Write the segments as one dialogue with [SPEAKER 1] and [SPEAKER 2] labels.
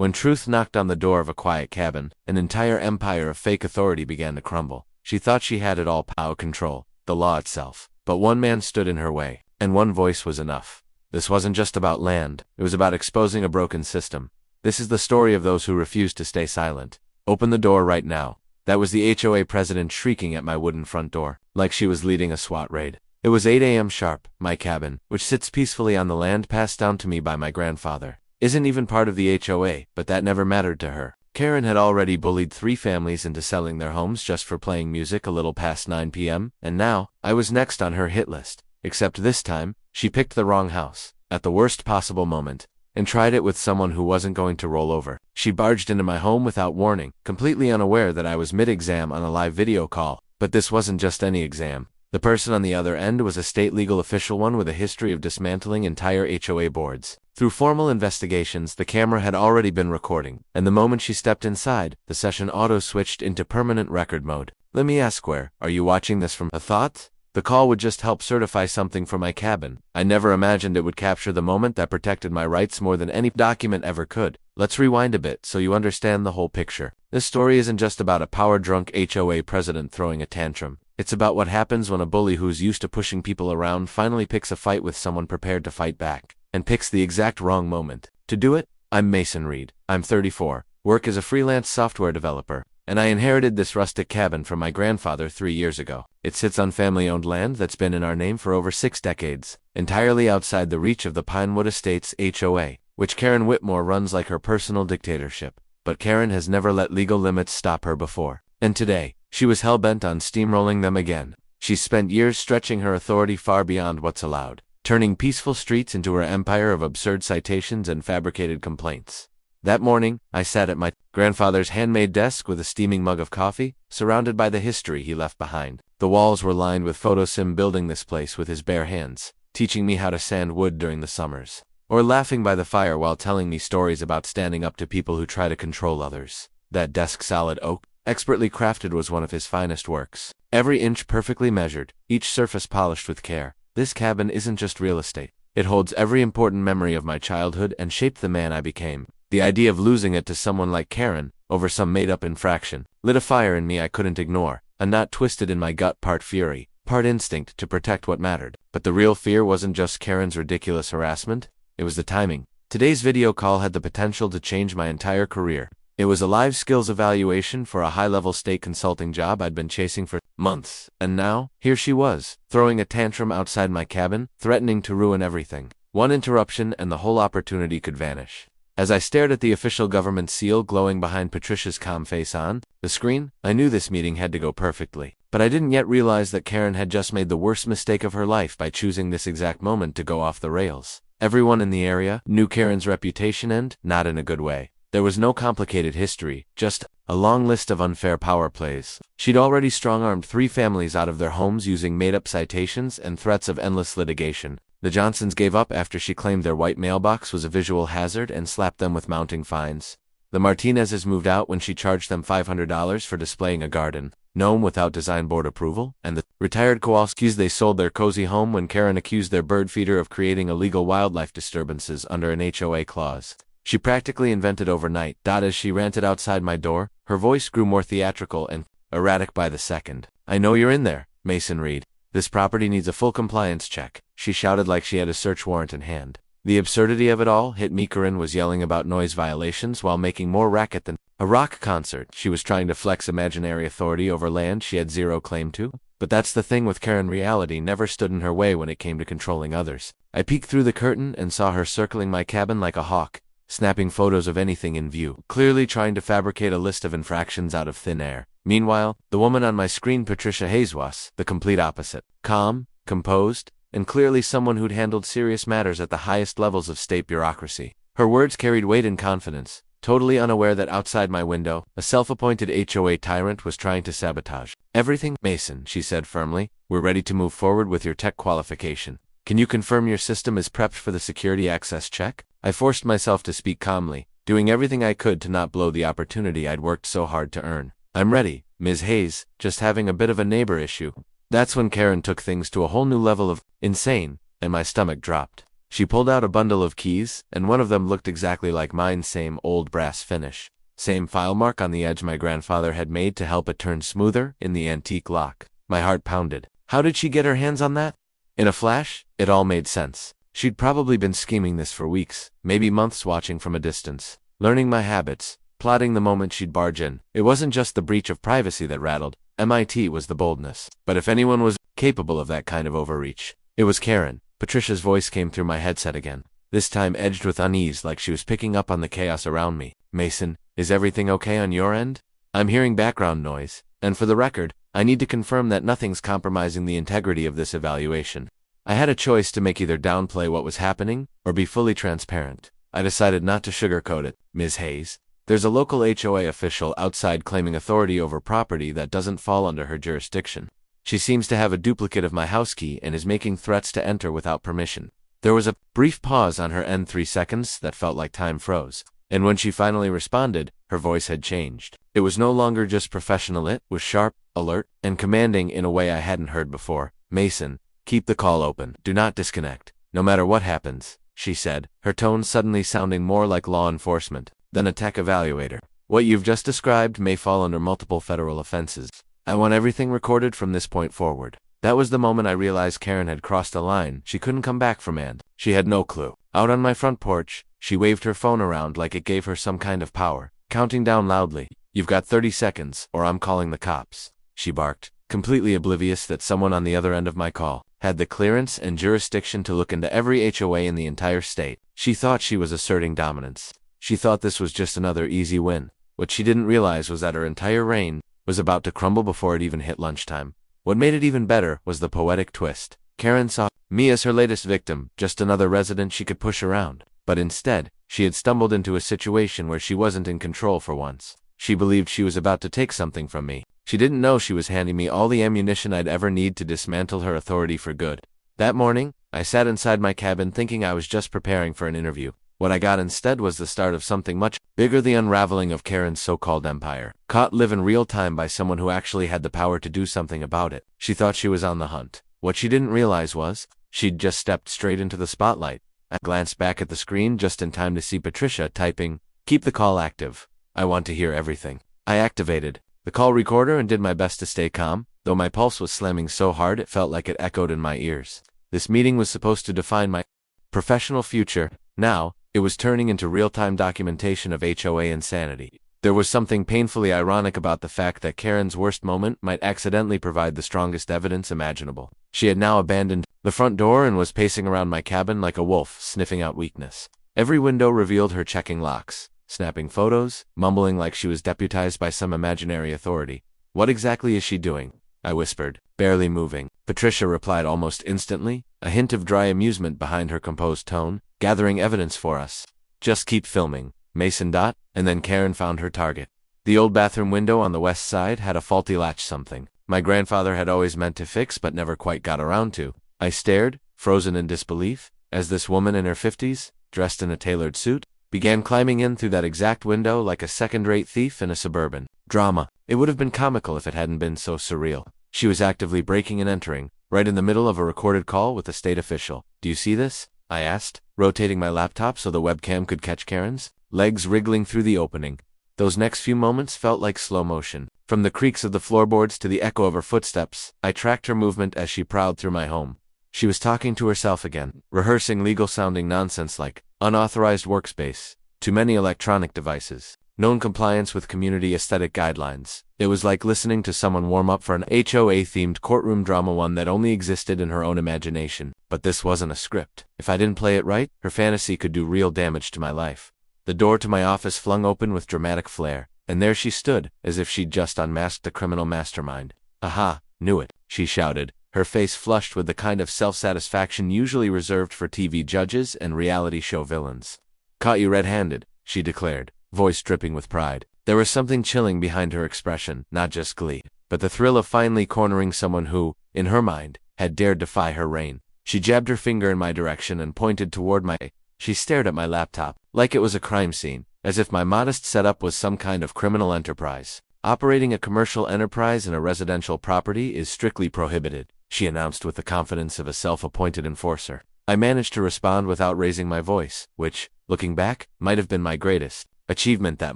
[SPEAKER 1] When truth knocked on the door of a quiet cabin, an entire empire of fake authority began to crumble. She thought she had it all: power, control, the law itself. But one man stood in her way, and one voice was enough. This wasn't just about land, it was about exposing a broken system. This is the story of those who refused to stay silent. Open the door right now. That was the HOA president shrieking at my wooden front door, like she was leading a SWAT raid. It was 8 a.m. sharp. My cabin, which sits peacefully on the land passed down to me by my grandfather, isn't even part of the HOA, but that never mattered to her. Karen had already bullied 3 families into selling their homes just for playing music a little past 9 p.m., and now, I was next on her hit list. Except this time, she picked the wrong house, at the worst possible moment, and tried it with someone who wasn't going to roll over. She barged into my home without warning, completely unaware that I was mid-exam on a live video call. But this wasn't just any exam. The person on the other end was a state legal official, one with a history of dismantling entire HOA boards. Through formal investigations, the camera had already been recording, and the moment she stepped inside, the session auto-switched into permanent record mode. Let me ask, where are you watching this from? A thought? The call would just help certify something for my cabin. I never imagined it would capture the moment that protected my rights more than any document ever could. Let's rewind a bit so you understand the whole picture. This story isn't just about a power-drunk HOA president throwing a tantrum. It's about what happens when a bully who's used to pushing people around finally picks a fight with someone prepared to fight back, and picks the exact wrong moment. To do it, I'm Mason Reed. I'm 34, work as a freelance software developer, and I inherited this rustic cabin from my grandfather 3 years ago. It sits on family-owned land that's been in our name for over 6 decades, entirely outside the reach of the Pinewood Estates HOA, which Karen Whitmore runs like her personal dictatorship. But Karen has never let legal limits stop her before, and today, she was hell-bent on steamrolling them again. She's spent years stretching her authority far beyond what's allowed, turning peaceful streets into her empire of absurd citations and fabricated complaints. That morning, I sat at my grandfather's handmade desk with a steaming mug of coffee, surrounded by the history he left behind. The walls were lined with photos of him building this place with his bare hands, teaching me how to sand wood during the summers, or laughing by the fire while telling me stories about standing up to people who try to control others. That desk, solid oak, expertly crafted, was one of his finest works. Every inch perfectly measured, each surface polished with care. This cabin isn't just real estate. It holds every important memory of my childhood and shaped the man I became. The idea of losing it to someone like Karen, over some made-up infraction, lit a fire in me I couldn't ignore, a knot twisted in my gut, part fury, part instinct to protect what mattered. But the real fear wasn't just Karen's ridiculous harassment, it was the timing. Today's video call had the potential to change my entire career. It was a live skills evaluation for a high-level state consulting job I'd been chasing for months, and now, here she was, throwing a tantrum outside my cabin, threatening to ruin everything. One interruption and the whole opportunity could vanish. As I stared at the official government seal glowing behind Patricia's calm face on the screen, I knew this meeting had to go perfectly. But I didn't yet realize that Karen had just made the worst mistake of her life by choosing this exact moment to go off the rails. Everyone in the area knew Karen's reputation, and not in a good way. There was no complicated history, just a long list of unfair power plays. She'd already strong-armed 3 families out of their homes using made-up citations and threats of endless litigation. The Johnsons gave up after she claimed their white mailbox was a visual hazard and slapped them with mounting fines. The Martinezes moved out when she charged them $500 for displaying a garden gnome without design board approval, and the retired Kowalskis, they sold their cozy home when Karen accused their bird feeder of creating illegal wildlife disturbances under an HOA clause. She practically invented overnight. As she ranted outside my door, her voice grew more theatrical and erratic by the second. "I know you're in there, Mason Reed. This property needs a full compliance check," she shouted like she had a search warrant in hand. The absurdity of it all hit me. Karen was yelling about noise violations while making more racket than a rock concert. She was trying to flex imaginary authority over land she had zero claim to. But that's the thing with Karen, reality never stood in her way when it came to controlling others. I peeked through the curtain and saw her circling my cabin like a hawk, snapping photos of anything in view, clearly trying to fabricate a list of infractions out of thin air. Meanwhile, the woman on my screen, Patricia Hayes, was the complete opposite. Calm, composed, and clearly someone who'd handled serious matters at the highest levels of state bureaucracy. Her words carried weight and confidence, totally unaware that outside my window, a self-appointed HOA tyrant was trying to sabotage everything. "Mason," she said firmly, "we're ready to move forward with your tech qualification. Can you confirm your system is prepped for the security access check?" I forced myself to speak calmly, doing everything I could to not blow the opportunity I'd worked so hard to earn. "I'm ready, Ms. Hayes, just having a bit of a neighbor issue." That's when Karen took things to a whole new level of insane, and my stomach dropped. She pulled out a bundle of keys, and one of them looked exactly like mine, same old brass finish. Same file mark on the edge my grandfather had made to help it turn smoother in the antique lock. My heart pounded. How did she get her hands on that? In a flash, it all made sense. She'd probably been scheming this for weeks, maybe months, watching from a distance, learning my habits, plotting the moment she'd barge in. It wasn't just the breach of privacy that rattled, MIT was the boldness. But if anyone was capable of that kind of overreach, it was Karen. Patricia's voice came through my headset again, this time edged with unease, like she was picking up on the chaos around me. Mason, is everything okay on your end? I'm hearing background noise, and for the record, I need to confirm that nothing's compromising the integrity of this evaluation. I had a choice to make: either downplay what was happening, or be fully transparent. I decided not to sugarcoat it. Ms. Hayes, there's a local HOA official outside claiming authority over property that doesn't fall under her jurisdiction. She seems to have a duplicate of my house key and is making threats to enter without permission. There was a brief pause on her end, 3 seconds that felt like time froze. And when she finally responded, her voice had changed. It was no longer just professional, it was sharp, alert, and commanding in a way I hadn't heard before. Mason, keep the call open. Do not disconnect. No matter what happens, she said, her tone suddenly sounding more like law enforcement than a tech evaluator. What you've just described may fall under multiple federal offenses. I want everything recorded from this point forward. That was the moment I realized Karen had crossed a line she couldn't come back from, and she had no clue. Out on my front porch, she waved her phone around like it gave her some kind of power, counting down loudly. You've got 30 seconds, or I'm calling the cops, she barked, completely oblivious that someone on the other end of my call had the clearance and jurisdiction to look into every HOA in the entire state. She thought she was asserting dominance. She thought this was just another easy win. What she didn't realize was that her entire reign was about to crumble before it even hit lunchtime. What made it even better was the poetic twist. Karen saw me as her latest victim, just another resident she could push around. But instead, she had stumbled into a situation where she wasn't in control for once. She believed she was about to take something from me. She didn't know she was handing me all the ammunition I'd ever need to dismantle her authority for good. That morning, I sat inside my cabin thinking I was just preparing for an interview. What I got instead was the start of something much bigger: the unraveling of Karen's so-called empire. Caught live in real time by someone who actually had the power to do something about it. She thought she was on the hunt. What she didn't realize was, she'd just stepped straight into the spotlight. I glanced back at the screen just in time to see Patricia typing, "Keep the call active. I want to hear everything." I activated the call recorder and did my best to stay calm, though my pulse was slamming so hard it felt like it echoed in my ears. This meeting was supposed to define my professional future. Now, it was turning into real-time documentation of HOA insanity. There was something painfully ironic about the fact that Karen's worst moment might accidentally provide the strongest evidence imaginable. She had now abandoned the front door and was pacing around my cabin like a wolf, sniffing out weakness. Every window revealed her checking locks, snapping photos, mumbling like she was deputized by some imaginary authority. "What exactly is she doing?" I whispered, barely moving. Patricia replied almost instantly, a hint of dry amusement behind her composed tone. "Gathering evidence for us. Just keep filming, Mason. And then Karen found her target. The old bathroom window on the west side had a faulty latch, something my grandfather had always meant to fix but never quite got around to. I stared, frozen in disbelief, as this woman in her 50s, dressed in a tailored suit, began climbing in through that exact window like a second-rate thief in a suburban drama. It would have been comical if it hadn't been so surreal. She was actively breaking and entering, right in the middle of a recorded call with a state official. "Do you see this?" I asked, rotating my laptop so the webcam could catch Karen's legs wriggling through the opening. Those next few moments felt like slow motion. From the creaks of the floorboards to the echo of her footsteps, I tracked her movement as she prowled through my home. She was talking to herself again, rehearsing legal-sounding nonsense like unauthorized workspace, too many electronic devices, non-compliance with community aesthetic guidelines. It was like listening to someone warm up for an HOA-themed courtroom drama, one that only existed in her own imagination. But this wasn't a script. If I didn't play it right, her fantasy could do real damage to my life. The door to my office flung open with dramatic flair, and there she stood, as if she'd just unmasked a criminal mastermind. "Aha, knew it," she shouted, her face flushed with the kind of self-satisfaction usually reserved for TV judges and reality show villains. "Caught you red-handed," she declared, voice dripping with pride. There was something chilling behind her expression, not just glee, but the thrill of finally cornering someone who, in her mind, had dared defy her reign. She jabbed her finger in my direction and pointed toward my... She stared at my laptop, like it was a crime scene, as if my modest setup was some kind of criminal enterprise. "Operating a commercial enterprise in a residential property is strictly prohibited," she announced with the confidence of a self-appointed enforcer. I managed to respond without raising my voice, which, looking back, might have been my greatest achievement that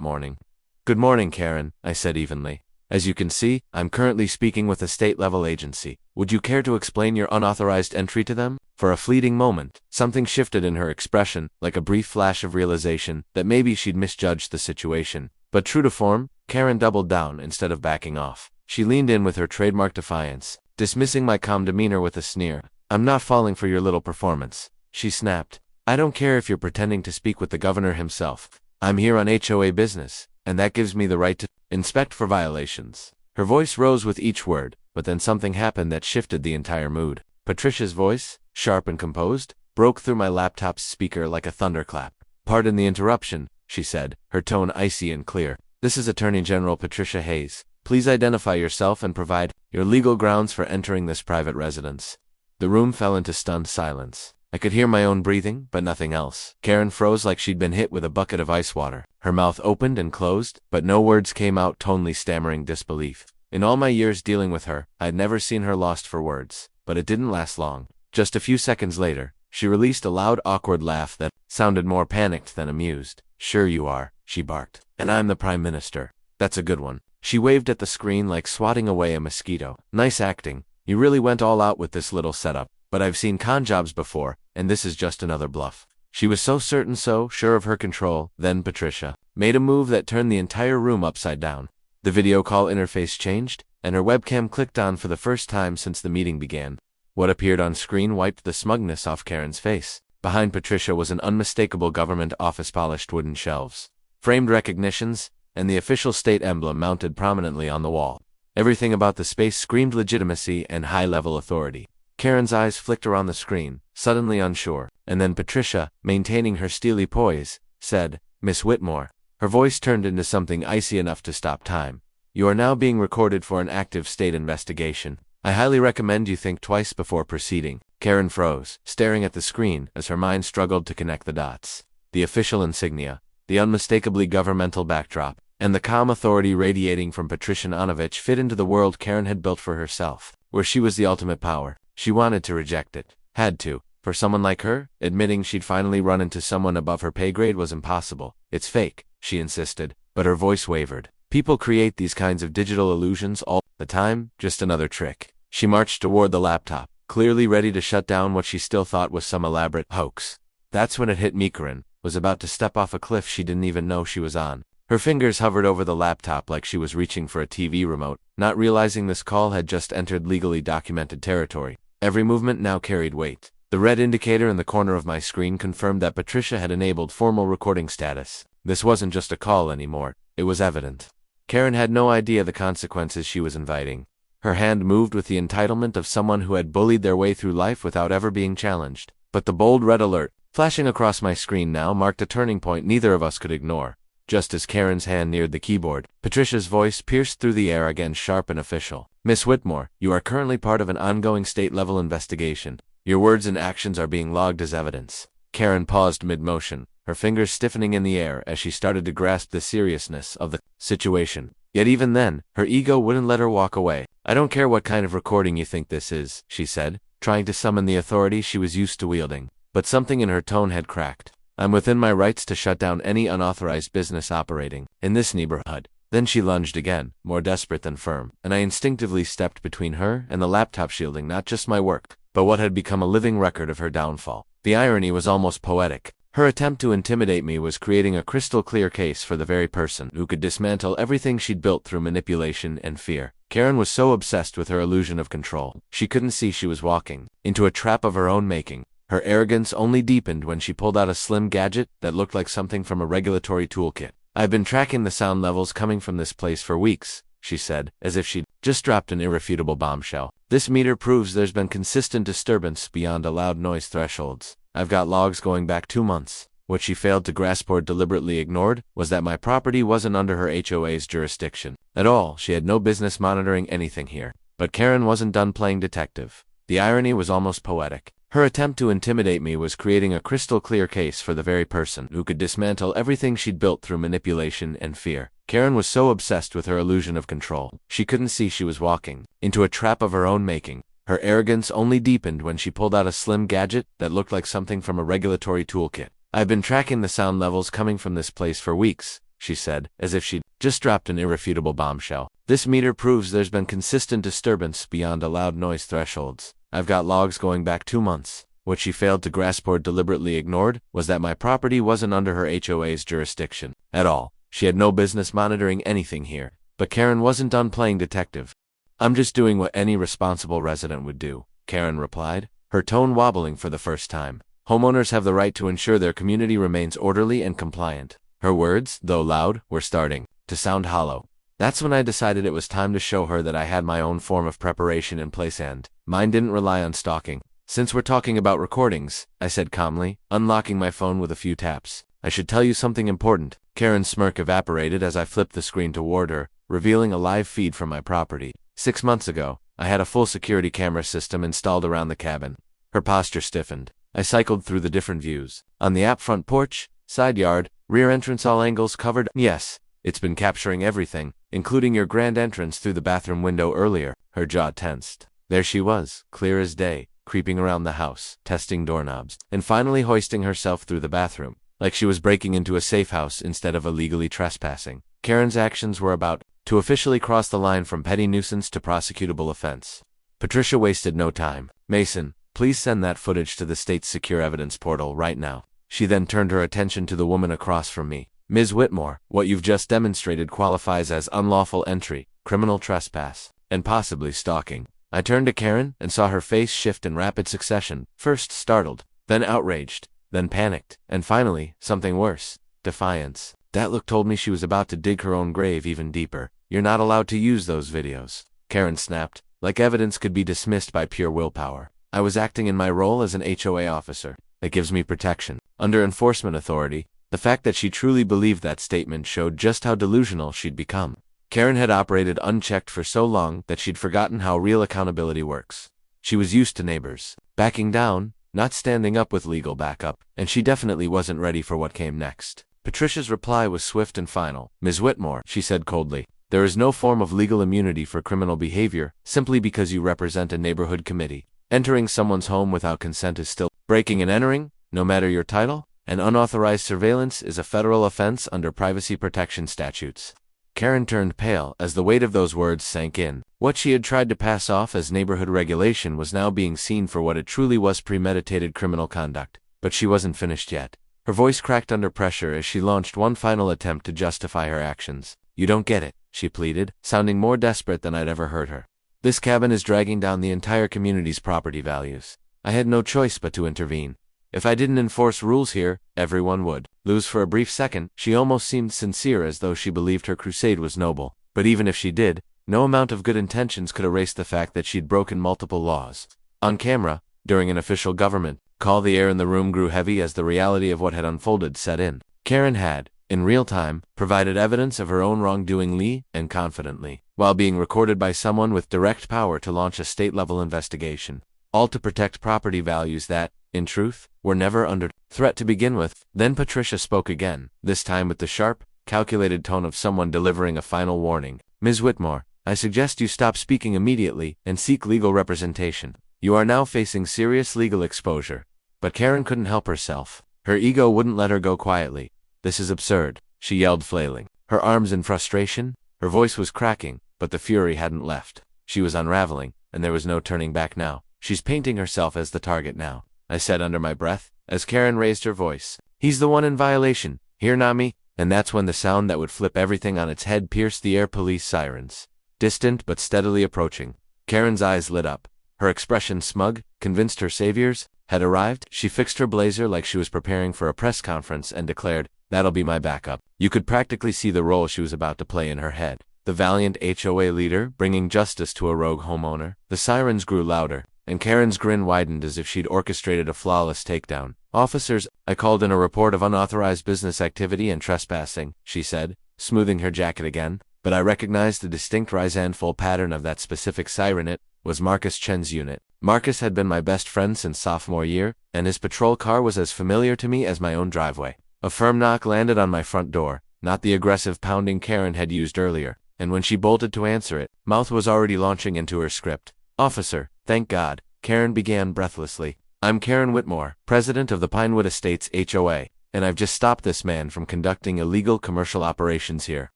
[SPEAKER 1] morning. "Good morning, Karen," I said evenly. "As you can see, I'm currently speaking with a state-level agency. Would you care to explain your unauthorized entry to them?" For a fleeting moment, something shifted in her expression, like a brief flash of realization that maybe she'd misjudged the situation. But true to form, Karen doubled down instead of backing off. She leaned in with her trademark defiance, dismissing my calm demeanor with a sneer. "I'm not falling for your little performance," she snapped. "I don't care if you're pretending to speak with the governor himself. I'm here on HOA business, and that gives me the right to inspect for violations." Her voice rose with each word, but then something happened that shifted the entire mood. Patricia's voice, sharp and composed, broke through my laptop's speaker like a thunderclap. "Pardon the interruption," she said, her tone icy and clear. "This is Attorney General Patricia Hayes. Please identify yourself and provide your legal grounds for entering this private residence." The room fell into stunned silence. I could hear my own breathing, but nothing else. Karen froze like she'd been hit with a bucket of ice water. Her mouth opened and closed, but no words came out, tonally stammering disbelief. In all my years dealing with her, I had never seen her lost for words. But it didn't last long. Just a few seconds later, she released a loud, awkward laugh that sounded more panicked than amused. "Sure you are," she barked. "And I'm the Prime Minister. That's a good one." She waved at the screen like swatting away a mosquito. "Nice acting. You really went all out with this little setup. But I've seen con jobs before, and this is just another bluff." She was so sure of her control, then Patricia made a move that turned the entire room upside down. The video call interface changed, and her webcam clicked on for the first time since the meeting began. What appeared on screen wiped the smugness off Karen's face. Behind Patricia was an unmistakable government office, polished wooden shelves, framed recognitions, and the official state emblem mounted prominently on the wall. Everything about the space screamed legitimacy and high-level authority. Karen's eyes flicked around the screen, suddenly unsure, and then Patricia, maintaining her steely poise, said, "Miss Whitmore." Her voice turned into something icy enough to stop time. "You are now being recorded for an active state investigation. I highly recommend you think twice before proceeding." Karen froze, staring at the screen as her mind struggled to connect the dots. The official insignia, the unmistakably governmental backdrop, and the calm authority radiating from Patricia Anovich fit into the world Karen had built for herself, where she was the ultimate power. She wanted to reject it. Had to. For someone like her, admitting she'd finally run into someone above her pay grade was impossible. "It's fake," she insisted, but her voice wavered. "People create these kinds of digital illusions all the time, just another trick." She marched toward the laptop, clearly ready to shut down what she still thought was some elaborate hoax. That's when it hit me. Karen was about to step off a cliff she didn't even know she was on. Her fingers hovered over the laptop like she was reaching for a TV remote, not realizing this call had just entered legally documented territory. Every movement now carried weight. The red indicator in the corner of my screen confirmed that Patricia had enabled formal recording status. This wasn't just a call anymore. It was evident. Karen had no idea the consequences she was inviting. Her hand moved with the entitlement of someone who had bullied their way through life without ever being challenged. But the bold red alert, flashing across my screen now, marked a turning point neither of us could ignore. Just as Karen's hand neared the keyboard, Patricia's voice pierced through the air again, sharp and official. "Miss Whitmore, you are currently part of an ongoing state-level investigation. Your words and actions are being logged as evidence." Karen paused mid-motion, her fingers stiffening in the air as she started to grasp the seriousness of the situation. Yet even then, her ego wouldn't let her walk away. "I don't care what kind of recording you think this is," she said, trying to summon the authority she was used to wielding. But something in her tone had cracked. "I'm within my rights to shut down any unauthorized business operating in this neighborhood." Then she lunged again, more desperate than firm, and I instinctively stepped between her and the laptop, shielding not just my work, but what had become a living record of her downfall. The irony was almost poetic. Her attempt to intimidate me was creating a crystal clear case for the very person who could dismantle everything she'd built through manipulation and fear. Karen was so obsessed with her illusion of control, she couldn't see she was walking into a trap of her own making. Her arrogance only deepened when she pulled out a slim gadget that looked like something from a regulatory toolkit. "I've been tracking the sound levels coming from this place for weeks," she said, as if she'd just dropped an irrefutable bombshell. "This meter proves there's been consistent disturbance beyond allowed noise thresholds. I've got logs going back 2 months. What she failed to grasp or deliberately ignored was that my property wasn't under her HOA's jurisdiction at all. She had no business monitoring anything here. But Karen wasn't done playing detective. The irony was almost poetic. Her attempt to intimidate me was creating a crystal clear case for the very person who could dismantle everything she'd built through manipulation and fear. Karen was so obsessed with her illusion of control, she couldn't see she was walking into a trap of her own making. Her arrogance only deepened when she pulled out a slim gadget that looked like something from a regulatory toolkit. "I've been tracking the sound levels coming from this place for weeks," she said, as if she'd just dropped an irrefutable bombshell. "This meter proves there's been consistent disturbance beyond allowed noise thresholds. I've got logs going back 2 months. What she failed to grasp or deliberately ignored was that my property wasn't under her HOA's jurisdiction at all. She had no business monitoring anything here. But Karen wasn't done playing detective. "I'm just doing what any responsible resident would do," Karen replied, her tone wobbling for the first time. "Homeowners have the right to ensure their community remains orderly and compliant." Her words, though loud, were starting to sound hollow. That's when I decided it was time to show her that I had my own form of preparation in place, and mine didn't rely on stalking. "Since we're talking about recordings," I said calmly, unlocking my phone with a few taps, "I should tell you something important." Karen's smirk evaporated as I flipped the screen toward her, revealing a live feed from my property. 6 months ago, I had a full security camera system installed around the cabin. Her posture stiffened. I cycled through the different views. On the app, front porch, side yard, rear entrance, all angles covered. "Yes, it's been capturing everything, including your grand entrance through the bathroom window earlier." Her jaw tensed. There she was, clear as day, creeping around the house, testing doorknobs, and finally hoisting herself through the bathroom, like she was breaking into a safe house instead of illegally trespassing. Karen's actions were about to officially cross the line from petty nuisance to prosecutable offense. Patricia wasted no time. "Mason, please send that footage to the state's secure evidence portal right now." She then turned her attention to the woman across from me. "Ms. Whitmore, what you've just demonstrated qualifies as unlawful entry, criminal trespass, and possibly stalking." I turned to Karen and saw her face shift in rapid succession, first startled, then outraged, then panicked, and finally, something worse, defiance. That look told me she was about to dig her own grave even deeper. "You're not allowed to use those videos," Karen snapped, like evidence could be dismissed by pure willpower. I was acting in my role as an HOA officer. It gives me protection. Under enforcement authority, the fact that she truly believed that statement showed just how delusional she'd become. Karen had operated unchecked for so long that she'd forgotten how real accountability works. She was used to neighbors backing down, not standing up with legal backup, and she definitely wasn't ready for what came next. Patricia's reply was swift and final. "Ms. Whitmore," she said coldly, "there is no form of legal immunity for criminal behavior simply because you represent a neighborhood committee. Entering someone's home without consent is still breaking and entering, no matter your title, and unauthorized surveillance is a federal offense under privacy protection statutes." Karen turned pale as the weight of those words sank in. What she had tried to pass off as neighborhood regulation was now being seen for what it truly was: premeditated criminal conduct. But she wasn't finished yet. Her voice cracked under pressure as she launched one final attempt to justify her actions. "You don't get it," she pleaded, sounding more desperate than I'd ever heard her. "This cabin is dragging down the entire community's property values. I had no choice but to intervene. If I didn't enforce rules here, everyone would lose." For a brief second, she almost seemed sincere, as though she believed her crusade was noble. But even if she did, no amount of good intentions could erase the fact that she'd broken multiple laws. On camera, during an official government call, the air in the room grew heavy as the reality of what had unfolded set in. Karen had, in real time, provided evidence of her own wrongdoing and confidently, while being recorded by someone with direct power to launch a state-level investigation, all to protect property values that, in truth, were never under threat to begin with. Then Patricia spoke again, this time with the sharp, calculated tone of someone delivering a final warning. "Ms. Whitmore, I suggest you stop speaking immediately and seek legal representation. You are now facing serious legal exposure." But Karen couldn't help herself. Her ego wouldn't let her go quietly. "This is absurd," she yelled, flailing her arms in frustration. Her voice was cracking, but the fury hadn't left. She was unraveling, and there was no turning back now. "She's painting herself as the target now," I said under my breath, as Karen raised her voice. "He's the one in violation, here, not me." And that's when the sound that would flip everything on its head pierced the air: police sirens. Distant but steadily approaching. Karen's eyes lit up. Her expression smug, convinced her saviors had arrived. She fixed her blazer like she was preparing for a press conference and declared, "That'll be my backup." You could practically see the role she was about to play in her head. The valiant HOA leader, bringing justice to a rogue homeowner. The sirens grew louder, and Karen's grin widened as if she'd orchestrated a flawless takedown. "Officers, I called in a report of unauthorized business activity and trespassing," she said, smoothing her jacket again. But I recognized the distinct rise-and-fall pattern of that specific siren. It was Marcus Chen's unit. Marcus had been my best friend since sophomore year, and his patrol car was as familiar to me as my own driveway. A firm knock landed on my front door, not the aggressive pounding Karen had used earlier, and when she bolted to answer it, mouth was already launching into her script. Officer, thank God, Karen began breathlessly. I'm Karen Whitmore, president of the Pinewood Estates HOA, and I've just stopped this man from conducting illegal commercial operations here.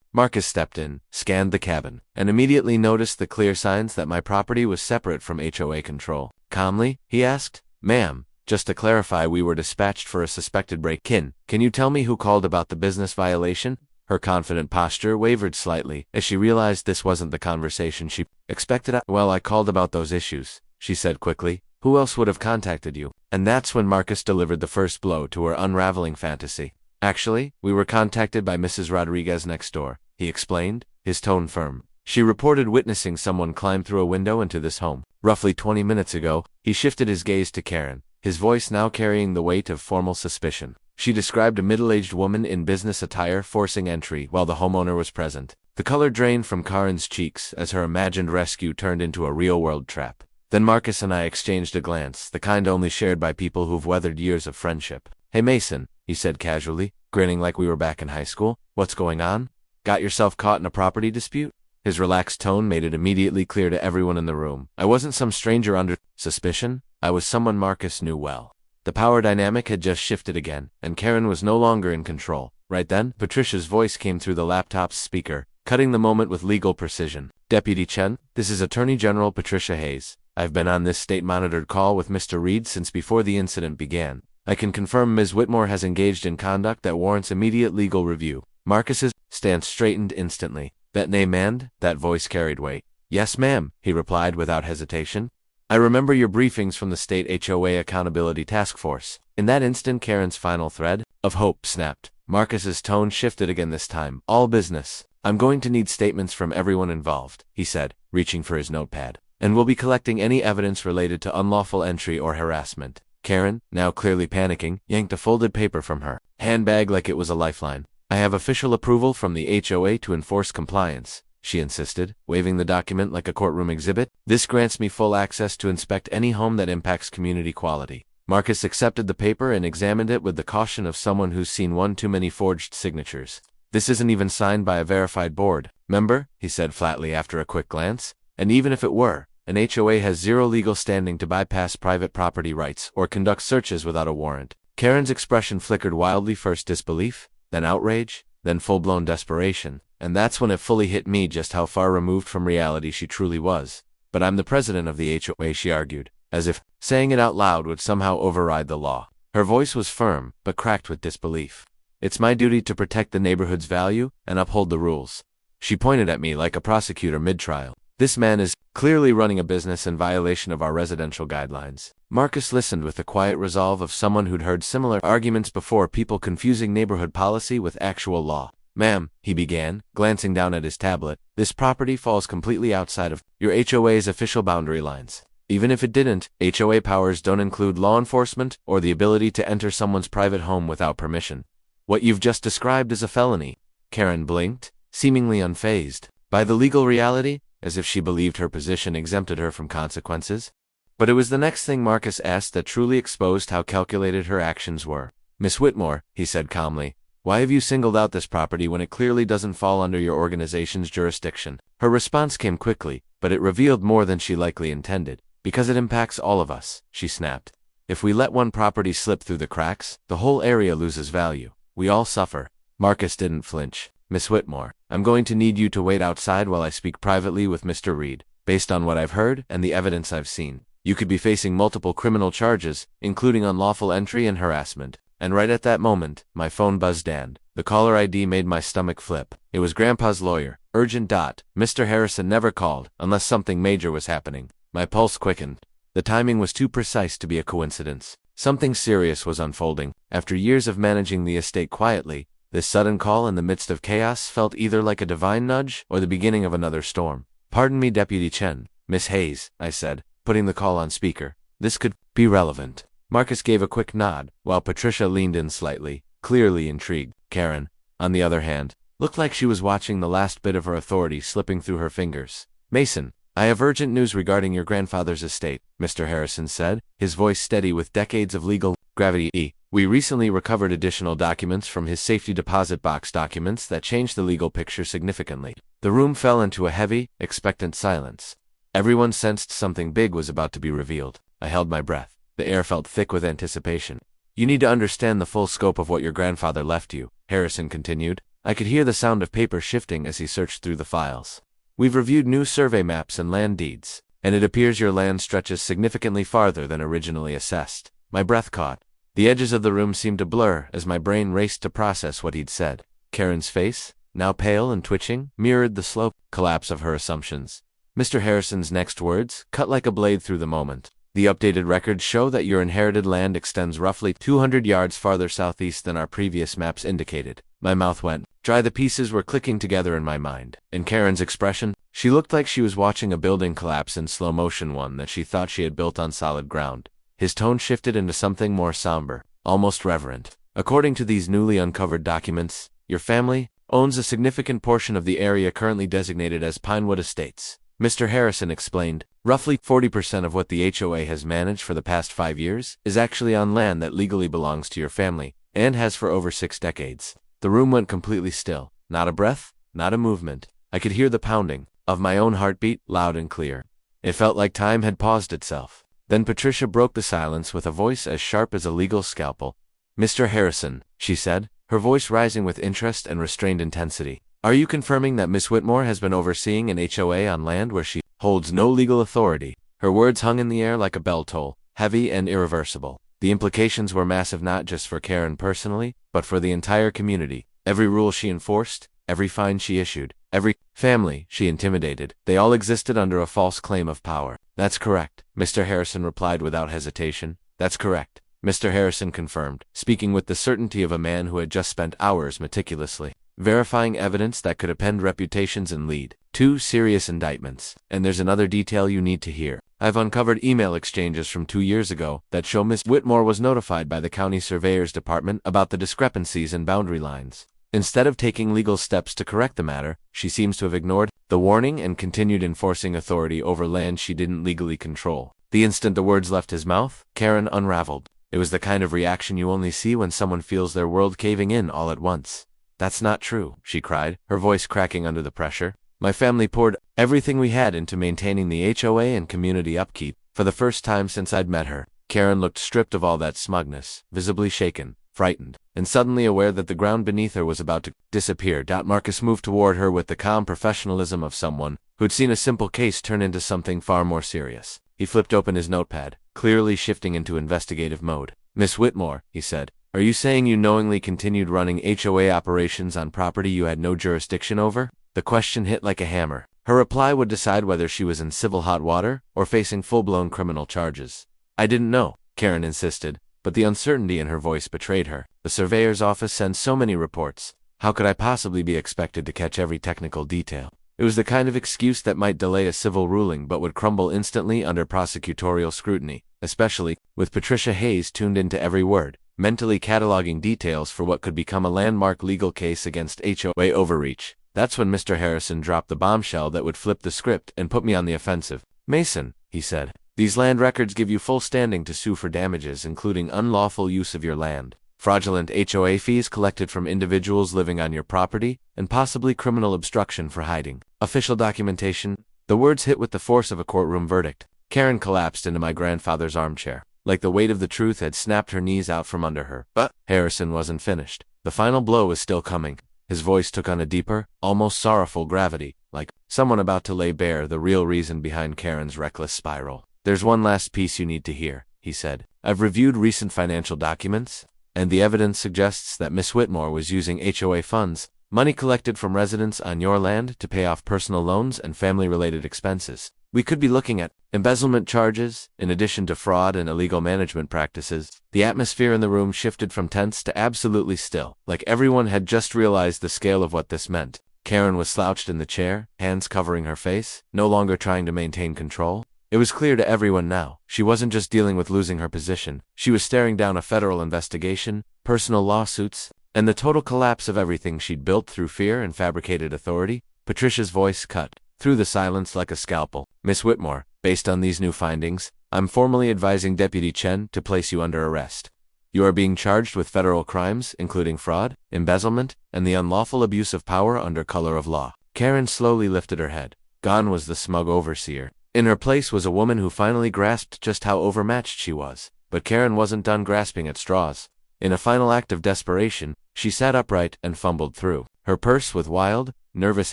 [SPEAKER 1] Marcus stepped in, scanned the cabin, and immediately noticed the clear signs that my property was separate from HOA control. Calmly, he asked, "Ma'am, just to clarify, we were dispatched for a suspected break-in. Can you tell me who called about the business violation?" Her confident posture wavered slightly as she realized this wasn't the conversation she expected. "Well, I called about those issues," she said quickly. "Who else would have contacted you?" And that's when Marcus delivered the first blow to her unraveling fantasy. "Actually, we were contacted by Mrs. Rodriguez next door," he explained, his tone firm. "She reported witnessing someone climb through a window into this home. Roughly 20 minutes ago." He shifted his gaze to Karen, his voice now carrying the weight of formal suspicion. "She described a middle-aged woman in business attire forcing entry while the homeowner was present." The color drained from Karen's cheeks as her imagined rescue turned into a real-world trap. Then Marcus and I exchanged a glance, the kind only shared by people who've weathered years of friendship. "Hey Mason," he said casually, grinning like we were back in high school. "What's going on? Got yourself caught in a property dispute?" His relaxed tone made it immediately clear to everyone in the room. I wasn't some stranger under suspicion. I was someone Marcus knew well. The power dynamic had just shifted again, and Karen was no longer in control. Right then, Patricia's voice came through the laptop's speaker, cutting the moment with legal precision. "Deputy Chen, this is Attorney General Patricia Hayes. I've been on this state-monitored call with Mr. Reed since before the incident began. I can confirm Ms. Whitmore has engaged in conduct that warrants immediate legal review." Marcus's stance straightened instantly. "That name and that voice carried weight." "Yes, ma'am," he replied without hesitation. "I remember your briefings from the State HOA Accountability Task Force." In that instant, Karen's final thread of hope snapped. Marcus's tone shifted again this time. "All business. I'm going to need statements from everyone involved," he said, reaching for his notepad. "And we'll be collecting any evidence related to unlawful entry or harassment." Karen, now clearly panicking, yanked a folded paper from her handbag like it was a lifeline. "I have official approval from the HOA to enforce compliance," she insisted, waving the document like a courtroom exhibit. "This grants me full access to inspect any home that impacts community quality." Marcus accepted the paper and examined it with the caution of someone who's seen one too many forged signatures. "This isn't even signed by a verified board member," he said flatly after a quick glance. "And even if it were, an HOA has zero legal standing to bypass private property rights or conduct searches without a warrant." Karen's expression flickered wildly, first disbelief, then outrage, then full-blown desperation, and that's when it fully hit me just how far removed from reality she truly was. "But I'm the president of the HOA," she argued, as if saying it out loud would somehow override the law. Her voice was firm, but cracked with disbelief. "It's my duty to protect the neighborhood's value and uphold the rules." She pointed at me like a prosecutor mid-trial. "This man is clearly running a business in violation of our residential guidelines." Marcus listened with the quiet resolve of someone who'd heard similar arguments before, people confusing neighborhood policy with actual law. "Ma'am," he began, glancing down at his tablet, "this property falls completely outside of your HOA's official boundary lines. Even if it didn't, HOA powers don't include law enforcement or the ability to enter someone's private home without permission. What you've just described is a felony." Karen blinked, seemingly unfazed by the legal reality, as if she believed her position exempted her from consequences. But it was the next thing Marcus asked that truly exposed how calculated her actions were. "Miss Whitmore," he said calmly, "why have you singled out this property when it clearly doesn't fall under your organization's jurisdiction?" Her response came quickly, but it revealed more than she likely intended. "Because it impacts all of us," she snapped. "If we let one property slip through the cracks, the whole area loses value. We all suffer." Marcus didn't flinch. "Miss Whitmore, I'm going to need you to wait outside while I speak privately with Mr. Reed. Based on what I've heard and the evidence I've seen, you could be facing multiple criminal charges, including unlawful entry and harassment." And right at that moment, my phone buzzed and the caller ID made my stomach flip. It was Grandpa's lawyer. Urgent. Mr. Harrison never called unless something major was happening. My pulse quickened. The timing was too precise to be a coincidence. Something serious was unfolding. After years of managing the estate quietly, this sudden call in the midst of chaos felt either like a divine nudge or the beginning of another storm. "Pardon me, Deputy Chen, Miss Hayes," I said, putting the call on speaker. "This could be relevant." Marcus gave a quick nod, while Patricia leaned in slightly, clearly intrigued. Karen, on the other hand, looked like she was watching the last bit of her authority slipping through her fingers. "Mason, I have urgent news regarding your grandfather's estate," Mr. Harrison said, his voice steady with decades of legal gravity. "We recently recovered additional documents from his safety deposit box, documents that changed the legal picture significantly." The room fell into a heavy, expectant silence. Everyone sensed something big was about to be revealed. I held my breath. The air felt thick with anticipation. You need to understand the full scope of what your grandfather left you, Harrison continued. I could hear the sound of paper shifting as he searched through the files. We've reviewed new survey maps and land deeds, and it appears your land stretches significantly farther than originally assessed. My breath caught. The edges of the room seemed to blur as my brain raced to process what he'd said. Karen's face, now pale and twitching, mirrored the slow collapse of her assumptions. Mr. Harrison's next words cut like a blade through the moment. The updated records show that your inherited land extends roughly 200 yards farther southeast than our previous maps indicated. My mouth went dry. The pieces were clicking together in my mind. In Karen's expression, she looked like she was watching a building collapse in slow motion, one that she thought she had built on solid ground. His tone shifted into something more somber, almost reverent. According to these newly uncovered documents, your family owns a significant portion of the area currently designated as Pinewood Estates. Mr. Harrison explained, roughly 40% of what the HOA has managed for the past 5 years is actually on land that legally belongs to your family, and has for over 6 decades. The room went completely still. Not a breath, not a movement. I could hear the pounding of my own heartbeat, loud and clear. It felt like time had paused itself. Then Patricia broke the silence with a voice as sharp as a legal scalpel. Mr. Harrison, she said, her voice rising with interest and restrained intensity. Are you confirming that Miss Whitmore has been overseeing an HOA on land where she holds no legal authority? Her words hung in the air like a bell toll, heavy and irreversible. The implications were massive, not just for Karen personally, but for the entire community. Every rule she enforced, every fine she issued, every family she intimidated, they all existed under a false claim of power. That's correct, Mr. Harrison replied without hesitation. That's correct, Mr. Harrison confirmed, speaking with the certainty of a man who had just spent hours meticulously verifying evidence that could upend reputations and lead 2 serious indictments. And there's another detail you need to hear. I've uncovered email exchanges from 2 years ago that show Miss Whitmore was notified by the county surveyor's department about the discrepancies in boundary lines. Instead of taking legal steps to correct the matter, she seems to have ignored the warning and continued enforcing authority over land she didn't legally control. The instant the words left his mouth, Karen unraveled. It was the kind of reaction you only see when someone feels their world caving in all at once. That's not true, she cried, her voice cracking under the pressure. My family poured everything we had into maintaining the HOA and community upkeep. For the first time since I'd met her, Karen looked stripped of all that smugness, visibly shaken, frightened, and suddenly aware that the ground beneath her was about to disappear. Marcus moved toward her with the calm professionalism of someone who'd seen a simple case turn into something far more serious. He flipped open his notepad, clearly shifting into investigative mode. Miss Whitmore, he said, are you saying you knowingly continued running HOA operations on property you had no jurisdiction over? The question hit like a hammer. Her reply would decide whether she was in civil hot water or facing full-blown criminal charges. I didn't know, Karen insisted, but the uncertainty in her voice betrayed her. The surveyor's office sends so many reports. How could I possibly be expected to catch every technical detail? It was the kind of excuse that might delay a civil ruling but would crumble instantly under prosecutorial scrutiny, especially with Patricia Hayes tuned into every word, mentally cataloging details for what could become a landmark legal case against HOA overreach. That's when Mr. Harrison dropped the bombshell that would flip the script and put me on the offensive. Mason, he said, these land records give you full standing to sue for damages including unlawful use of your land, fraudulent HOA fees collected from individuals living on your property, and possibly criminal obstruction for hiding official documentation. The words hit with the force of a courtroom verdict. Karen collapsed into my grandfather's armchair, like the weight of the truth had snapped her knees out from under her. But Harrison wasn't finished. The final blow was still coming. His voice took on a deeper, almost sorrowful gravity, like someone about to lay bare the real reason behind Karen's reckless spiral. There's one last piece you need to hear, he said. I've reviewed recent financial documents, and the evidence suggests that Miss Whitmore was using HOA funds, money collected from residents on your land, to pay off personal loans and family-related expenses. We could be looking at embezzlement charges, in addition to fraud and illegal management practices. The atmosphere in the room shifted from tense to absolutely still, like everyone had just realized the scale of what this meant. Karen was slouched in the chair, hands covering her face, no longer trying to maintain control. It was clear to everyone now, she wasn't just dealing with losing her position, she was staring down a federal investigation, personal lawsuits, and the total collapse of everything she'd built through fear and fabricated authority. Patricia's voice cut through the silence like a scalpel. Miss Whitmore, based on these new findings, I'm formally advising Deputy Chen to place you under arrest. You are being charged with federal crimes, including fraud, embezzlement, and the unlawful abuse of power under color of law. Karen slowly lifted her head. Gone was the smug overseer. In her place was a woman who finally grasped just how overmatched she was. But Karen wasn't done grasping at straws. In a final act of desperation, she sat upright and fumbled through her purse with wild, nervous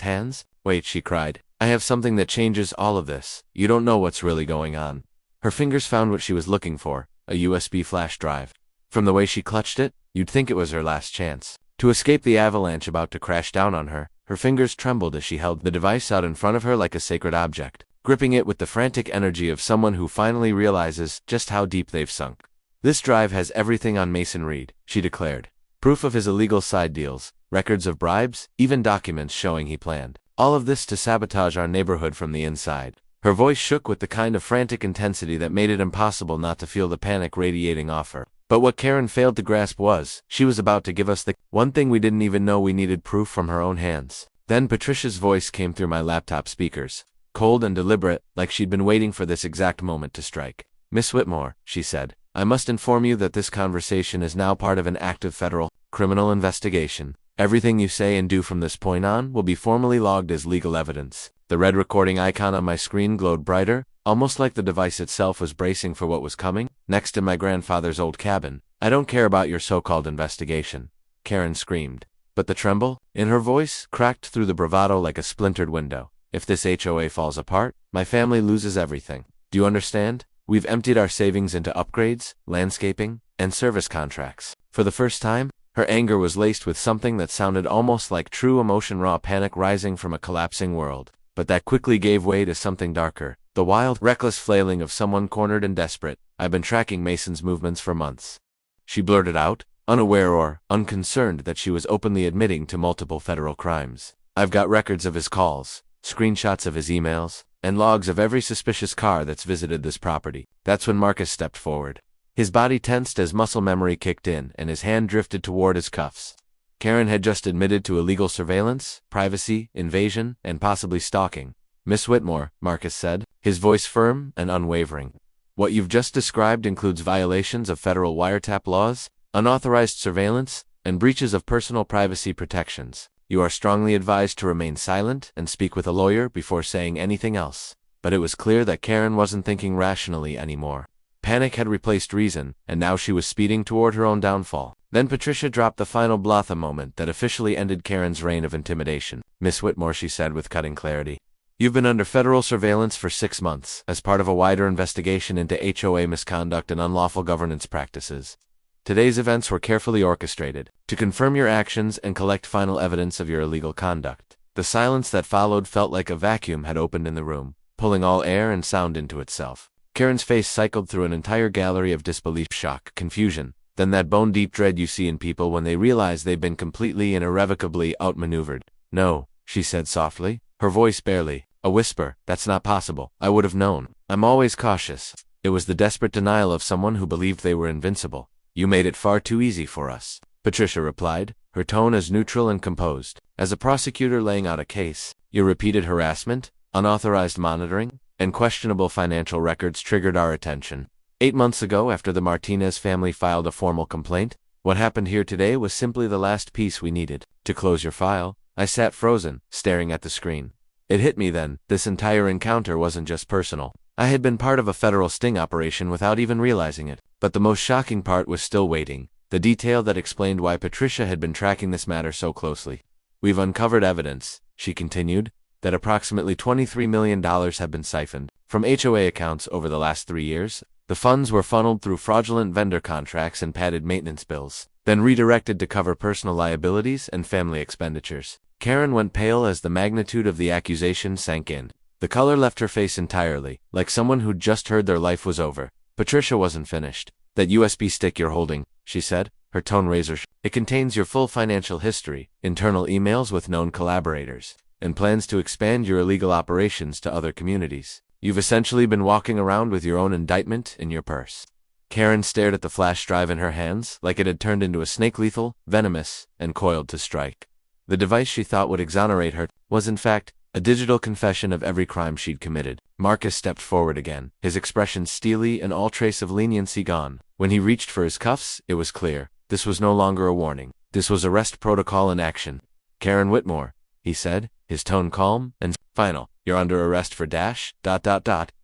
[SPEAKER 1] hands. "Wait," she cried. "I have something that changes all of this. You don't know what's really going on." Her fingers found what she was looking for, a USB flash drive. From the way she clutched it, you'd think it was her last chance to escape the avalanche about to crash down on her. Her fingers trembled as she held the device out in front of her like a sacred object, gripping it with the frantic energy of someone who finally realizes just how deep they've sunk. "This drive has everything on Mason Reed," she declared. "Proof of his illegal side deals, records of bribes, even documents showing he planned all of this to sabotage our neighborhood from the inside." Her voice shook with the kind of frantic intensity that made it impossible not to feel the panic radiating off her. But what Karen failed to grasp was, she was about to give us the one thing we didn't even know we needed, proof from her own hands. Then Patricia's voice came through my laptop speakers, cold and deliberate, like she'd been waiting for this exact moment to strike. "Miss Whitmore," she said, "I must inform you that this conversation is now part of an active federal criminal investigation. Everything you say and do from this point on will be formally logged as legal evidence." The red recording icon on my screen glowed brighter, almost like the device itself was bracing for what was coming. "Next in my grandfather's old cabin. I don't care about your so-called investigation," Karen screamed. But the tremble in her voice cracked through the bravado like a splintered window. "If this HOA falls apart, my family loses everything. Do you understand? We've emptied our savings into upgrades, landscaping, and service contracts." For the first time, her anger was laced with something that sounded almost like true emotion, raw panic rising from a collapsing world. But that quickly gave way to something darker, the wild, reckless flailing of someone cornered and desperate. "I've been tracking Mason's movements for months," she blurted out, unaware or unconcerned that she was openly admitting to multiple federal crimes. "I've got records of his calls, screenshots of his emails, and logs of every suspicious car that's visited this property." That's when Marcus stepped forward. His body tensed as muscle memory kicked in, and his hand drifted toward his cuffs. Karen had just admitted to illegal surveillance, privacy, invasion, and possibly stalking. "Miss Whitmore," Marcus said, his voice firm and unwavering. "What you've just described includes violations of federal wiretap laws, unauthorized surveillance, and breaches of personal privacy protections. You are strongly advised to remain silent and speak with a lawyer before saying anything else." But it was clear that Karen wasn't thinking rationally anymore. Panic had replaced reason, and now she was speeding toward her own downfall. Then Patricia dropped the final Blatha moment that officially ended Karen's reign of intimidation. "Miss Whitmore," she said with cutting clarity, "you've been under federal surveillance for 6 months, as part of a wider investigation into HOA misconduct and unlawful governance practices. Today's events were carefully orchestrated to confirm your actions and collect final evidence of your illegal conduct." The silence that followed felt like a vacuum had opened in the room, pulling all air and sound into itself. Karen's face cycled through an entire gallery of disbelief, shock, confusion, then that bone-deep dread you see in people when they realize they've been completely and irrevocably outmaneuvered. "No," she said softly, her voice barely a whisper. "That's not possible. I would have known. I'm always cautious." It was the desperate denial of someone who believed they were invincible. "You made it far too easy for us," Patricia replied, her tone as neutral and composed as a prosecutor laying out a case. "Your repeated harassment, unauthorized monitoring, and questionable financial records triggered our attention 8 months ago after the Martinez family filed a formal complaint. What happened here today was simply the last piece we needed to close your file." I sat frozen, staring at the screen. It hit me then, this entire encounter wasn't just personal. I had been part of a federal sting operation without even realizing it. But the most shocking part was still waiting, the detail that explained why Patricia had been tracking this matter so closely. "We've uncovered evidence," she continued, "that approximately $23 million have been siphoned from HOA accounts over the last 3 years. The funds were funneled through fraudulent vendor contracts and padded maintenance bills, then redirected to cover personal liabilities and family expenditures." Karen went pale as the magnitude of the accusation sank in. The color left her face entirely, like someone who'd just heard their life was over. Patricia wasn't finished. "That USB stick you're holding," she said, her tone razor sharp. "It contains your full financial history, internal emails with known collaborators, and plans to expand your illegal operations to other communities. You've essentially been walking around with your own indictment in your purse." Karen stared at the flash drive in her hands like it had turned into a snake, lethal, venomous, and coiled to strike. The device she thought would exonerate her was in fact a digital confession of every crime she'd committed. Marcus stepped forward again, his expression steely and all trace of leniency gone. When he reached for his cuffs, it was clear. This was no longer a warning. This was arrest protocol in action. "Karen Whitmore," he said, his tone calm and final, You're under arrest for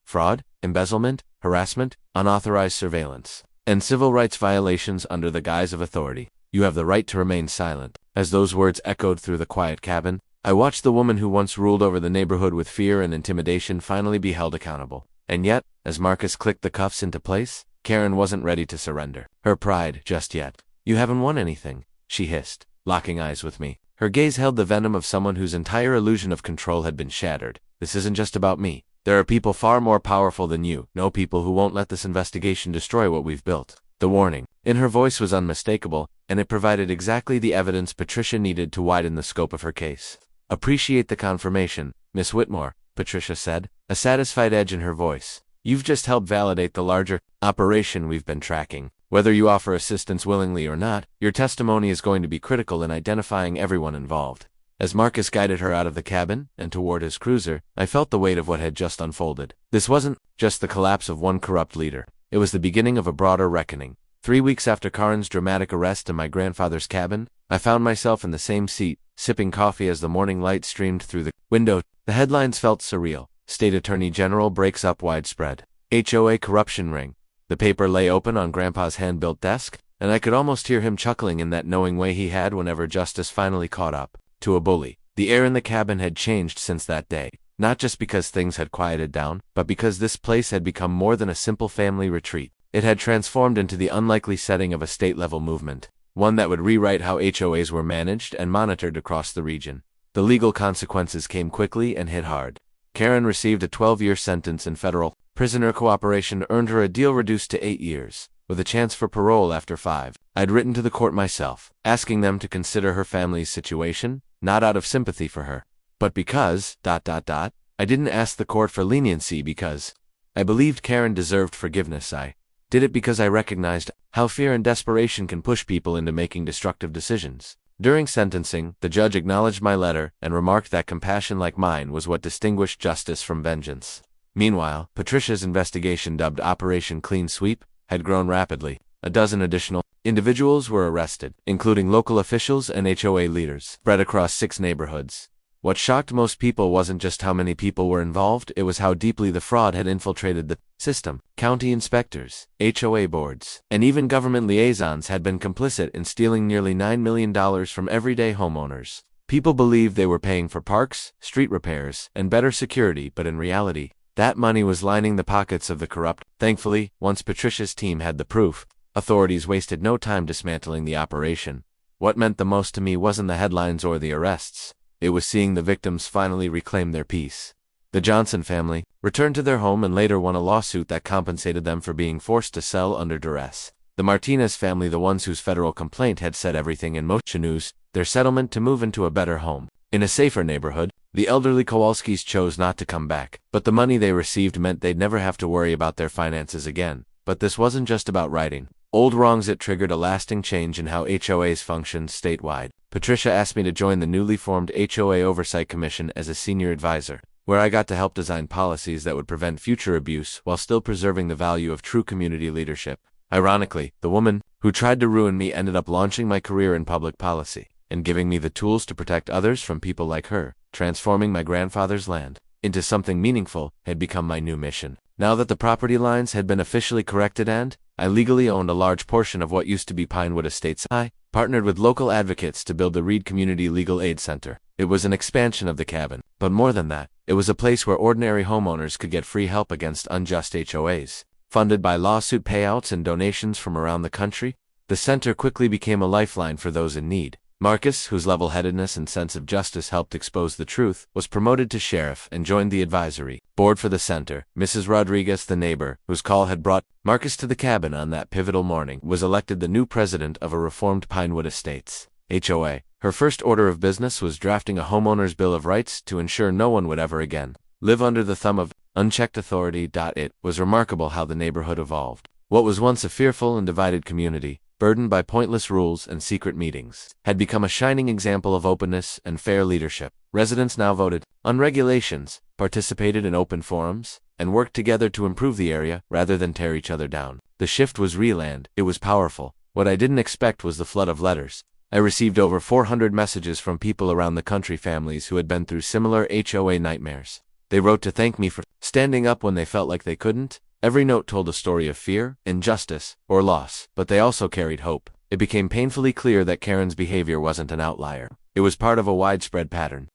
[SPEAKER 1] fraud, embezzlement, harassment, unauthorized surveillance, and civil rights violations under the guise of authority. You have the right to remain silent." As those words echoed through the quiet cabin, I watched the woman who once ruled over the neighborhood with fear and intimidation finally be held accountable. And yet, as Marcus clicked the cuffs into place, Karen wasn't ready to surrender her pride just yet. "You haven't won anything," she hissed, locking eyes with me. Her gaze held the venom of someone whose entire illusion of control had been shattered. "This isn't just about me. There are people far more powerful than you, people who won't let this investigation destroy what we've built." The warning in her voice was unmistakable, and it provided exactly the evidence Patricia needed to widen the scope of her case. "Appreciate the confirmation, Miss Whitmore," Patricia said, a satisfied edge in her voice. "You've just helped validate the larger operation we've been tracking. Whether you offer assistance willingly or not, your testimony is going to be critical in identifying everyone involved." As Marcus guided her out of the cabin and toward his cruiser, I felt the weight of what had just unfolded. This wasn't just the collapse of one corrupt leader. It was the beginning of a broader reckoning. 3 weeks after Karen's dramatic arrest in my grandfather's cabin, I found myself in the same seat, sipping coffee as the morning light streamed through the window. The headlines felt surreal. "State Attorney General breaks up widespread HOA corruption ring." The paper lay open on Grandpa's hand-built desk, and I could almost hear him chuckling in that knowing way he had whenever justice finally caught up to a bully. The air in the cabin had changed since that day, not just because things had quieted down, but because this place had become more than a simple family retreat. It had transformed into the unlikely setting of a state-level movement, one that would rewrite how HOAs were managed and monitored across the region. The legal consequences came quickly and hit hard. Karen received a 12-year sentence in federal prisoner cooperation, earned her a deal reduced to 8 years, with a chance for parole after 5. I'd written to the court myself, asking them to consider her family's situation, not out of sympathy for her, but because, I didn't ask the court for leniency because I believed Karen deserved forgiveness. I did it because I recognized how fear and desperation can push people into making destructive decisions. During sentencing, the judge acknowledged my letter and remarked that compassion like mine was what distinguished justice from vengeance. Meanwhile, Patricia's investigation, dubbed Operation Clean Sweep, had grown rapidly. A dozen additional individuals were arrested, including local officials and HOA leaders, spread across 6 neighborhoods. What shocked most people wasn't just how many people were involved, it was how deeply the fraud had infiltrated the system. County inspectors, HOA boards, and even government liaisons had been complicit in stealing nearly $9 million from everyday homeowners. People believed they were paying for parks, street repairs, and better security, but in reality, that money was lining the pockets of the corrupt. Thankfully, once Patricia's team had the proof, authorities wasted no time dismantling the operation. What meant the most to me wasn't the headlines or the arrests. It was seeing the victims finally reclaim their peace. The Johnson family returned to their home and later won a lawsuit that compensated them for being forced to sell under duress. The Martinez family, the ones whose federal complaint had set everything in motion, used their settlement to move into a better home in a safer neighborhood. The elderly Kowalskis chose not to come back, but the money they received meant they'd never have to worry about their finances again. But this wasn't just about righting old wrongs, it triggered a lasting change in how HOAs functioned statewide. Patricia asked me to join the newly formed HOA Oversight Commission as a senior advisor, where I got to help design policies that would prevent future abuse while still preserving the value of true community leadership. Ironically, the woman who tried to ruin me ended up launching my career in public policy and giving me the tools to protect others from people like her. Transforming my grandfather's land into something meaningful had become my new mission. Now that the property lines had been officially corrected and I legally owned a large portion of what used to be Pinewood Estates, I partnered with local advocates to build the Reed Community Legal Aid Center. It was an expansion of the cabin, but more than that, it was a place where ordinary homeowners could get free help against unjust HOAs. Funded by lawsuit payouts and donations from around the country, the center quickly became a lifeline for those in need. Marcus, whose level-headedness and sense of justice helped expose the truth, was promoted to sheriff and joined the advisory board for the center. Mrs. Rodriguez, the neighbor, whose call had brought Marcus to the cabin on that pivotal morning, was elected the new president of a reformed Pinewood Estates HOA. Her first order of business was drafting a homeowner's bill of rights to ensure no one would ever again live under the thumb of unchecked authority. It was remarkable how the neighborhood evolved. What was once a fearful and divided community, burdened by pointless rules and secret meetings, had become a shining example of openness and fair leadership. Residents now voted on regulations, participated in open forums, and worked together to improve the area rather than tear each other down. The shift was real and it was powerful. What I didn't expect was the flood of letters. I received over 400 messages from people around the country, families who had been through similar HOA nightmares. They wrote to thank me for standing up when they felt like they couldn't. Every note told a story of fear, injustice, or loss, but they also carried hope. It became painfully clear that Karen's behavior wasn't an outlier. It was part of a widespread pattern.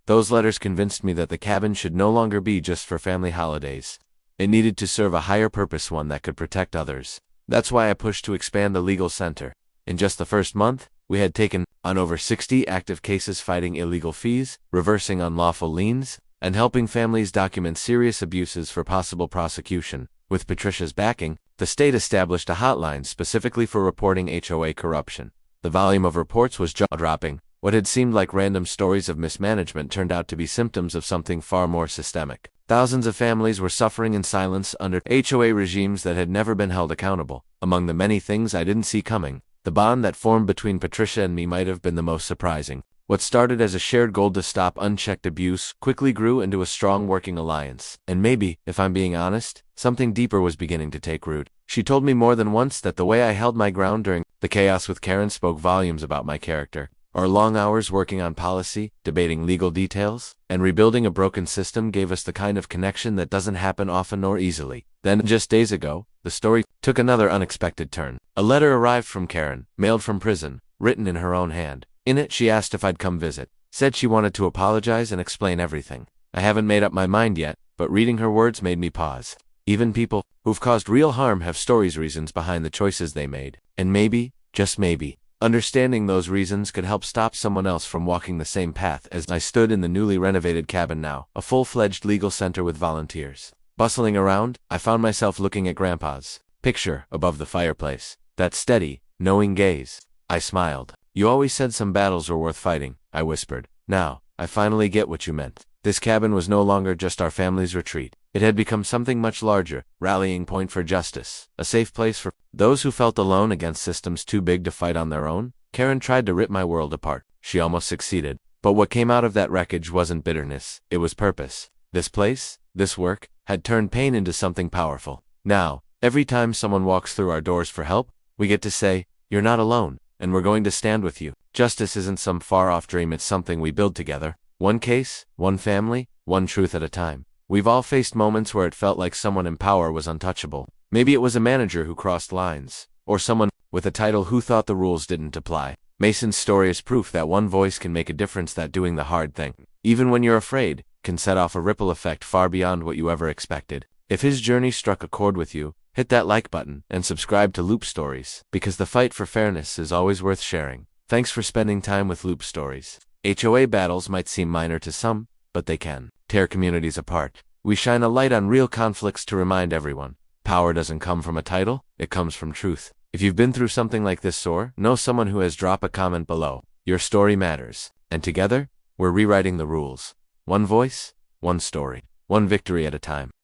[SPEAKER 1] Those letters convinced me that the cabin should no longer be just for family holidays. It needed to serve a higher purpose, one that could protect others. That's why I pushed to expand the legal center. In just the first month, we had taken on over 60 active cases fighting illegal fees, reversing unlawful liens, and helping families document serious abuses for possible prosecution. With Patricia's backing, the state established a hotline specifically for reporting HOA corruption. The volume of reports was jaw-dropping. What had seemed like random stories of mismanagement turned out to be symptoms of something far more systemic. Thousands of families were suffering in silence under HOA regimes that had never been held accountable. Among the many things I didn't see coming, the bond that formed between Patricia and me might have been the most surprising. What started as a shared goal to stop unchecked abuse quickly grew into a strong working alliance. And maybe, if I'm being honest, something deeper was beginning to take root. She told me more than once that the way I held my ground during the chaos with Karen spoke volumes about my character. Our long hours working on policy, debating legal details, and rebuilding a broken system gave us the kind of connection that doesn't happen often or easily. Then, just days ago, the story took another unexpected turn. A letter arrived from Karen, mailed from prison, written in her own hand. In it, she asked if I'd come visit. Said she wanted to apologize and explain everything. I haven't made up my mind yet, but reading her words made me pause. Even people who've caused real harm have reasons behind the choices they made. And maybe, just maybe, understanding those reasons could help stop someone else from walking the same path. As I stood in the newly renovated cabin now, a full-fledged legal center with volunteers bustling around, I found myself looking at Grandpa's picture above the fireplace. That steady, knowing gaze. I smiled. "You always said some battles were worth fighting," I whispered. "Now, I finally get what you meant." This cabin was no longer just our family's retreat. It had become something much larger, rallying point for justice, a safe place for those who felt alone against systems too big to fight on their own. Karen tried to rip my world apart. She almost succeeded. But what came out of that wreckage wasn't bitterness, it was purpose. This place, this work, had turned pain into something powerful. Now, every time someone walks through our doors for help, we get to say, "You're not alone, and we're going to stand with you." Justice isn't some far-off dream, it's something we build together. One case, one family, one truth at a time. We've all faced moments where it felt like someone in power was untouchable. Maybe it was a manager who crossed lines, or someone with a title who thought the rules didn't apply. Mason's story is proof that one voice can make a difference, that doing the hard thing, even when you're afraid, can set off a ripple effect far beyond what you ever expected. If his journey struck a chord with you, hit that like button and subscribe to Loop Stories, because the fight for fairness is always worth sharing. Thanks for spending time with Loop Stories. HOA battles might seem minor to some, but they can tear communities apart. We shine a light on real conflicts to remind everyone. Power doesn't come from a title, it comes from truth. If you've been through something like this or know someone who has, drop a comment below. Your story matters. And together, we're rewriting the rules. One voice, one story, one victory at a time.